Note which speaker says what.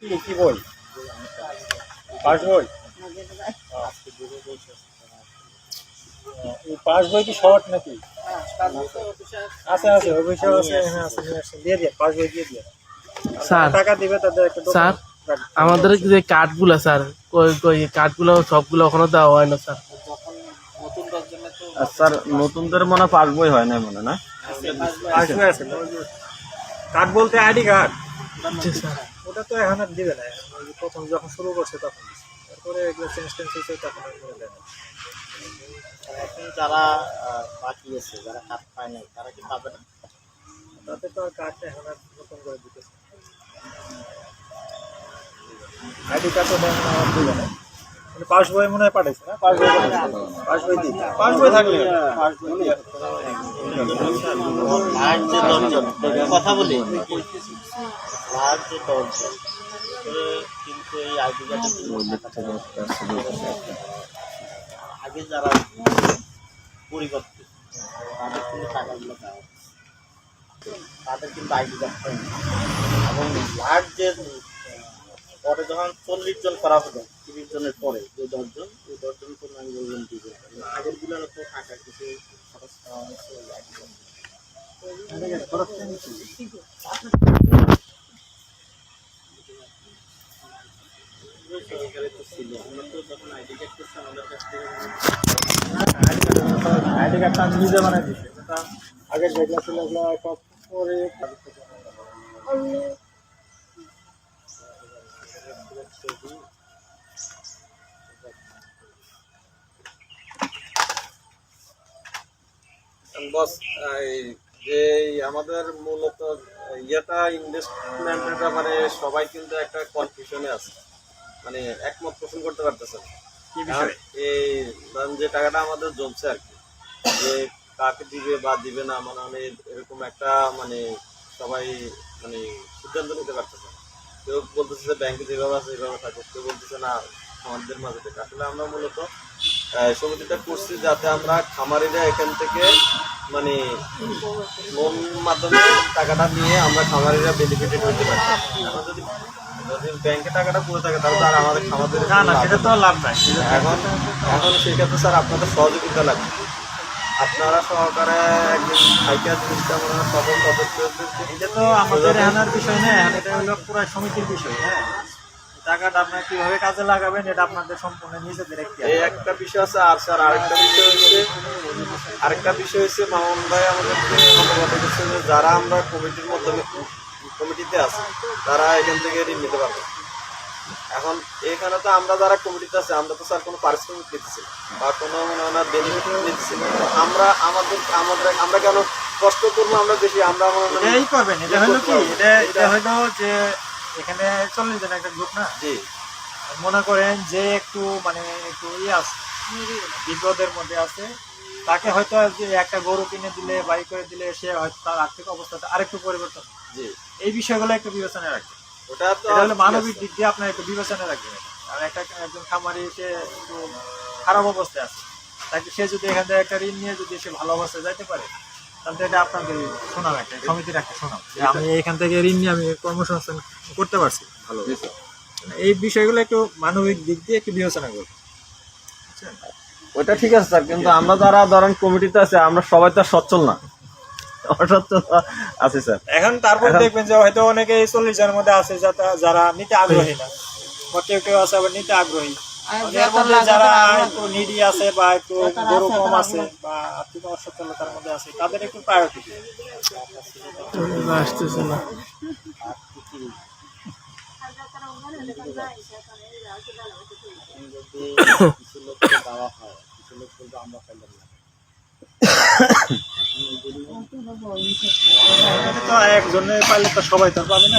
Speaker 1: কি বই? পাস বই? এই পাস বই কি শর্ট নাকি? আছে আছে, অবশ্যই আছে। হ্যাঁ আছে, নিয়ে আসেন, দিয়ে দিয়ে পাস বই দিয়ে দিয়ে।
Speaker 2: স্যার
Speaker 1: টাকা দিবে তাদের একটা
Speaker 2: স্যার আমাদের যে কার্ডগুলো স্যার কই কই কার্ডগুলো সবগুলো এখনো দেওয়া হয় না স্যার।
Speaker 3: স্যার নতুনদের মনে হয় পাস বই হয় না মনে না?
Speaker 1: পাস বই আছে। কার্ড বলতে আইডি কার্ড,
Speaker 2: জি স্যার।
Speaker 1: ওটা তো এখন আর দিবে না। ওই যে প্রথম যখন শুরু করছে তখন দিছে। তারপরে এগুলো চেঞ্জ টেঞ্জ হয়েছে তখন আর করে দেয় না।
Speaker 4: এখন যারা বাকি আছে, যারা কার্ড পায় নাই, তারা কি পাবে না?
Speaker 1: তাতে তো আর কার্ডটা এখন আর নতুন করে দিতেছে। আইডি কার্ড তো দিবে না। পাস বই মনে হয় পাঠাইছে না? পাস বই পাস বই দিই, পাস বই থাকলে পাস বই দিয়ে
Speaker 4: লাখ যে 10 জন কথা বলি, লাখ যে 10 জন কিন্তু এই আইডি কার্ডে আগে যারা পরিবর্তে তাদের কিন্তু টাকাগুলো দেওয়া হচ্ছে। তাদের কিন্তু আইডি কার্ড পায়নি এবং লাখ যে পরে যখন 40 জন করা হলো, 30 জনের পরে যে 10 জন, ওই 10 জন তো আমি বললাম দিবে। আগের গুলোর তো টাকা কিছু খরচ করা হয়েছে ওই আইডি কার্ড। সরকারি তো ছিল, আমরা তো যখন আইডি কার্ড করছি আমাদের কাছ থেকে
Speaker 1: আইডি কার্ডটা আমি নিজে বানাই দিচ্ছি। আগের যেগুলো ছিল ওগুলো সব পরে
Speaker 3: বস যে আমাদের মূলত ইয়েটা ইনভেস্টমেন্টের ব্যাপারে সবাই কিন্তু একটা কনফিউশনে আছে, মানে একমত পোষণ করতে পারতেছে না।
Speaker 1: কি বিষয়?
Speaker 3: এই ধরেন যে টাকাটা আমাদের জমছে আর কি, যে কাকে দিবে বা দিবে না, মানে এরকম একটা মানে সবাই মানে সিদ্ধান্ত নিতে পারতেছে না। কেউ বলতেছে যে ব্যাংকে যেভাবে আছে সেভাবে থাকুক, কেউ বলতেছে না আমাদের মাঝে থেকে। আসলে আমরা মূলত সমিতিটা করছি যাতে আমরা খামারিরা এখান থেকে মানে লোন মাধ্যমে টাকাটা নিয়ে আমরা খামারিরা বেনিফিটেড হতে পারি। এখন যদি ব্যাংকে টাকাটা পড়ে থাকে তাহলে আর আমাদের খামারদের
Speaker 1: না না, সেটা তো লাভ নাই।
Speaker 3: এখন এখন সেক্ষেত্রে স্যার আপনাদের সহযোগিতা লাগবে। আপনারা সহকারে একদিন সাইকেল জিনিসটা আমরা সকল সদস্যদের
Speaker 1: এটা তো আমাদের এখানের বিষয় না, এটা হলো পুরো সমিতির বিষয়। হ্যাঁ, টাকাটা আপনার কিভাবে কাজে লাগাবেন এটা আপনাদের সম্পূর্ণ নিজেদের একটি।
Speaker 3: এই একটা বিষয় আছে। আর স্যার আরেকটা বিষয় হচ্ছে মামুন ভাই আমাদেরকে অবগত করছে যে যারা আমরা কমিটির মাধ্যমে কমিটিতে আছি তারা এখান থেকে ঋণ নিতে পারবে। এখন এখানে তো আমরা যারা কমিটিতে আছে আমরা তো স্যার কোনো পারিশ্রমিক নিতেছি না বা কোনো মনে বেনিফিট নিতেছি না। আমরা আমরা কেন কষ্ট করবো? আমরা বেশি আমরা
Speaker 1: এটাই করবেন। এটা হলো কি, এটা হলো যে এখানে 40 জন একটা গ্রুপ না।
Speaker 3: জি
Speaker 1: মনে করেন যে একটু মানে একটু আছে, বিপদের মধ্যে আছে, তাকে হয়তো যে একটা গরু কিনে দিলে বাই করে দিলে সে হয়তো তার আর্থিক অবস্থাটা আরেকটু পরিবর্তন।
Speaker 3: জি
Speaker 1: এই বিষয়গুলো একটু বিবেচনায় রাখবেন।
Speaker 3: ওটা তো
Speaker 1: এটা হলো মানবিক দিক দিয়ে আপনার একটু বিবেচনায় রাখবেন। আর একজন খামারি সে একটু খারাপ অবস্থায় আছে, তাকে সে যদি এখান থেকে একটা ঋণ নিয়ে যদি সে ভালো অবস্থায় যাইতে পারে, তাহলে এটা আপনাদের শোনাম, একটা সমিতির একটা শোনাম যে আমি এখান থেকে ঋণ নিয়ে আমি কর্মসংস্থান করতে পারছি ভালো। এই বিষয়গুলো একটু মানবিক দিক দিয়ে একটু বিবেচনা করবো।
Speaker 3: ওটা ঠিক আছে স্যার, কিন্তু আমরা যারা ধরেন কমিটিতে আছে আমরা সবাই তো সচ্ছল না, অসচ্ছল আছে স্যার।
Speaker 1: এখন তারপর দেখবেন যে হয়তো অনেকে 40 জনের মধ্যে আছে যারা নিতে আগ্রহী না, বা কেউ কেউ আছে আবার নিতে আগ্রহী। এর মধ্যে যারা একটু নিডি আছে বা একটু গরু কম আছে বা আর্থিক অসচ্ছলতার মধ্যে আছে তাদের একটু প্রায়োরিটি
Speaker 2: আসতেছে না।
Speaker 4: যদি কিছু লোককে দেওয়া হয়, কিছু লোক বলবে আমরা পাইলাম না।
Speaker 1: তো একজনের পাইলে তো সবাই তো পাবে না।